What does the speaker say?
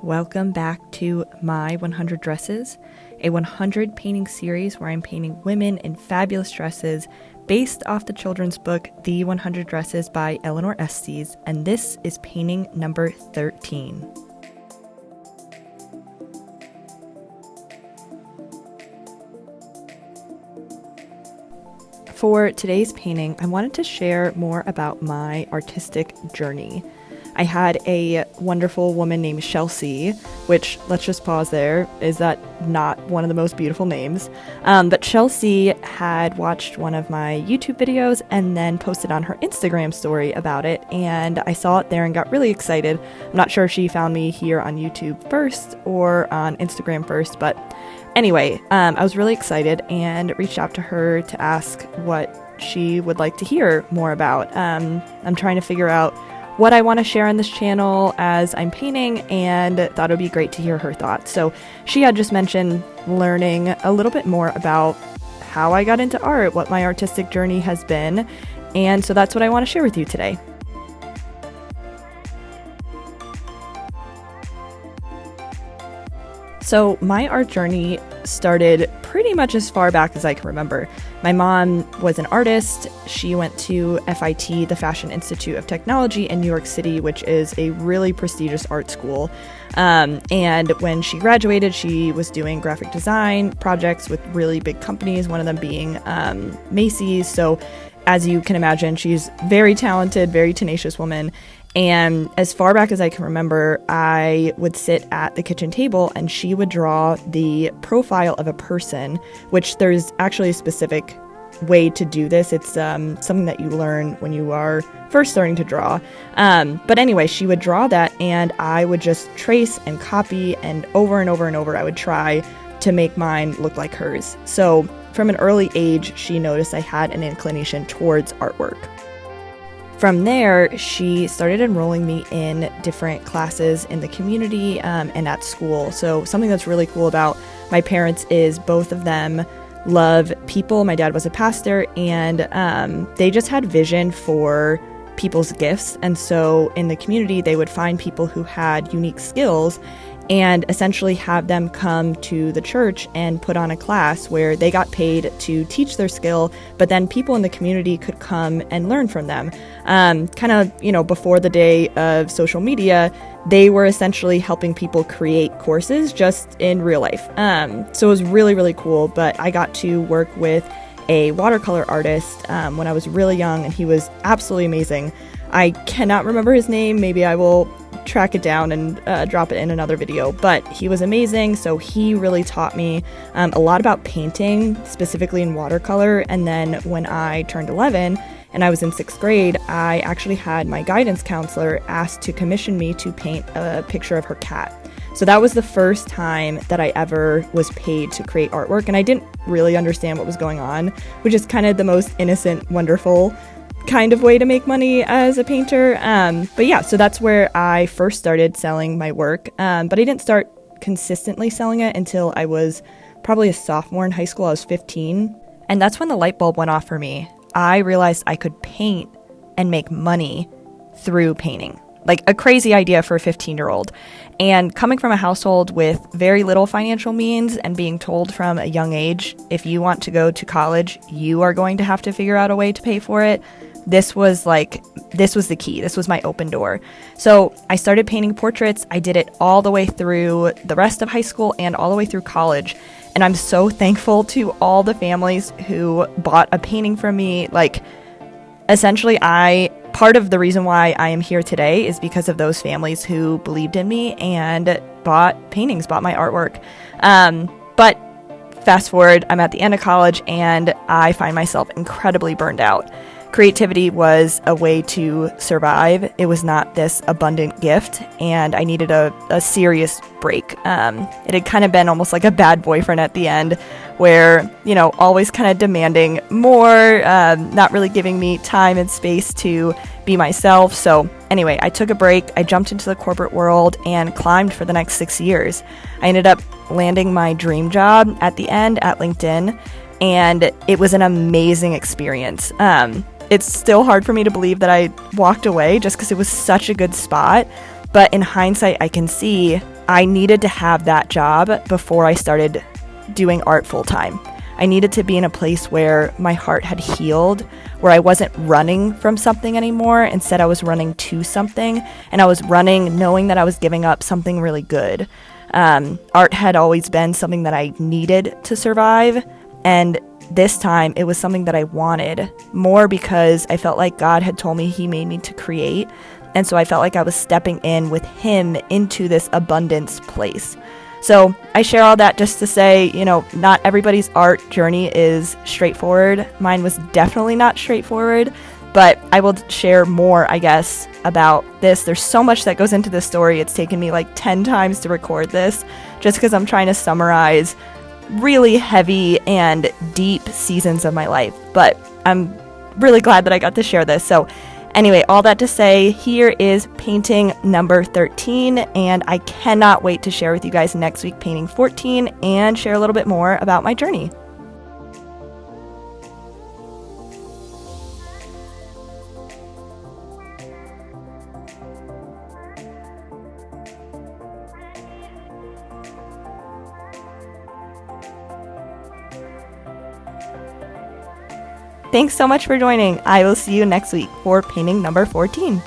Welcome back to My 100 Dresses, a 100 painting series where I'm painting women in fabulous dresses based off the children's book, The 100 Dresses by Eleanor Estes, and this is painting number 13. For today's painting, I wanted to share more about my artistic journey. I had a wonderful woman named Chelsea, which, let's just pause there, is that not one of the most beautiful names? But Chelsea had watched one of my YouTube videos and then posted on her Instagram story about it, and I saw it there and got really excited. I'm not sure if she found me here on YouTube first or on Instagram first, but anyway, I was really excited and reached out to her to ask what she would like to hear more about. I'm trying to figure out what I want to share on this channel as I'm painting, and thought it would be great to hear her thoughts. So she had just mentioned learning a little bit more about how I got into art, what my artistic journey has been, and so that's what I want to share with you today. So my art journey started pretty much as far back as I can remember. My mom was an artist. She went to FIT, the Fashion Institute of Technology in New York City, which is a really prestigious art school. And when she graduated, she was doing graphic design projects with really big companies, one of them being Macy's. So as you can imagine, she's very talented, very tenacious woman. And as far back as I can remember, I would sit at the kitchen table and she would draw the profile of a person, which there's actually a specific way to do this. It's something that you learn when you are first starting to draw. But anyway, she would draw that and I would just trace and copy, and over and over and over I would try to make mine look like hers. So from an early age, she noticed I had an inclination towards artwork. From there, she started enrolling me in different classes in the community and at school. So something that's really cool about my parents is both of them love people. My dad was a pastor, and they just had vision for people's gifts. And so in the community, they would find people who had unique skills and essentially have them come to the church and put on a class where they got paid to teach their skill, but then people in the community could come and learn from them. Kind of, before the day of social media, they were essentially helping people create courses just in real life. So it was really, really cool, but I got to work with a watercolor artist when I was really young, and he was absolutely amazing. I cannot remember his name. Maybe I will track it down and drop it in another video, but he was amazing. So he really taught me a lot about painting, specifically in watercolor. And then when I turned 11 and I was in 6th grade, I actually had my guidance counselor asked to commission me to paint a picture of her cat. So that was the first time that I ever was paid to create artwork, and I didn't really understand what was going on, which is kind of the most innocent, wonderful kind of way to make money as a painter. But yeah, so that's where I first started selling my work. But I didn't start consistently selling it until I was probably a sophomore in high school. I was 15. And that's when the light bulb went off for me. I realized I could paint and make money through painting. Like a crazy idea for a 15-year-old. And coming from a household with very little financial means and being told from a young age, if you want to go to college, you are going to have to figure out a way to pay for it. This was the key. This was my open door. So I started painting portraits. I did it all the way through the rest of high school and all the way through college. And I'm so thankful to all the families who bought a painting from me. Like, essentially, part of the reason why I am here today is because of those families who believed in me and bought paintings, bought my artwork. But fast forward, I'm at the end of college and I find myself incredibly burned out. Creativity was a way to survive. It was not this abundant gift, and I needed a serious break. It had kind of been almost like a bad boyfriend at the end, where, always kind of demanding more, not really giving me time and space to be myself. So anyway, I took a break. I jumped into the corporate world and climbed for the next 6 years. I ended up landing my dream job at the end at LinkedIn, and it was an amazing experience. It's still hard for me to believe that I walked away just because it was such a good spot. But in hindsight, I can see I needed to have that job before I started doing art full time. I needed to be in a place where my heart had healed, where I wasn't running from something anymore. Instead, I was running to something, and I was running knowing that I was giving up something really good. Art had always been something that I needed to survive, and this time it was something that I wanted more because I felt like God had told me he made me to create, and so I felt like I was stepping in with him into this abundance place. So I share all that just to say, not everybody's art journey is straightforward. Mine was definitely not straightforward, but I will share more, I guess, about this. There's so much that goes into this story. It's taken me like 10 times to record this just because I'm trying to summarize really heavy and deep seasons of my life. But I'm really glad that I got to share this. So anyway, all that to say, here is painting number 13, and I cannot wait to share with you guys next week painting 14 and share a little bit more about my journey. Thanks so much for joining. I will see you next week for painting number 14.